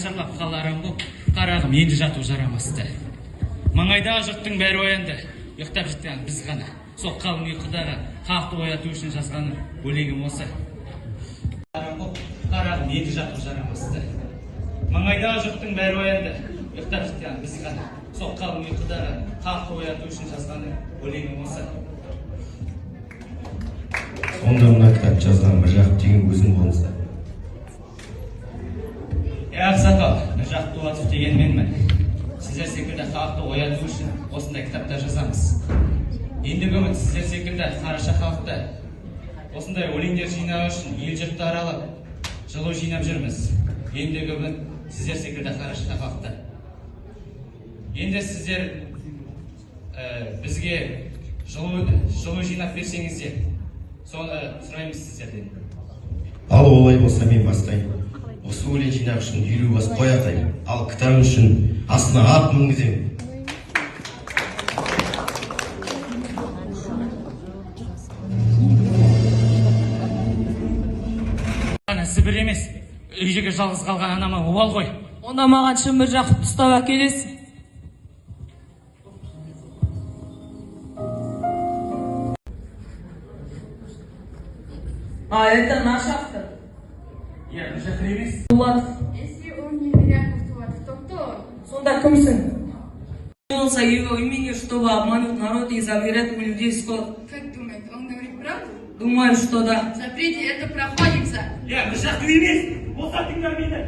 нашарлап қаларым бұл, қарағым енді жату жарамасты. Маңайдағы жұрттың бәрі оянды, ұйықтап жатқан біз ғана. Сол қалың ұйқыдағы халықты ояту үшін жазғаны өлеңім осы. Қарағым енді жату жарамасты. Маңайдағы жұрттың бәрі оянды, ұйықтап жатқан біз ғана. Сол қалың ұйқыдағы халықты ояту үшін жазғаны өлеңім осы. Сонда мына кітап жазған Міржақып деген өзің болыңызда. Ақсақал, Міржақып Дулатов деген менмін. Сіздер секілді халықты ояту үшін осындай кітаптар жазамыз. Ендігі үміт сіздер секілді қараша халықты осындай өлеңдер жинау үшін ел жұртты аралап, жылу жинап жүрміз. Ендігі үміт сіздер секілді қараша халықты. Енді сіздер бізге жылу жинап берсеңіздер, соны сұраймыз сіздерден. Ал олай болса мен бастайын. Осы өлең жинақ үшін 50 бас қой атайын. Ал кітабым үшін астына ат мінгіземін. Сібір емес, үйдегі жалғыз қалған анама обал ғой. Онда маған шын Міржақыпты ұстап әкелесің. Это наш автор. Я Міржақып емес. Дулатов. Если он не Міржақып Дулатов, то кто? Сонда кімсің? Болса его имени, чтобы обмануть народ и забирать у людей скот. Как думает, он говорит правду? Думаю, что да. Запрете это проходится. Я Міржақып емес. Болса тыңдар мені.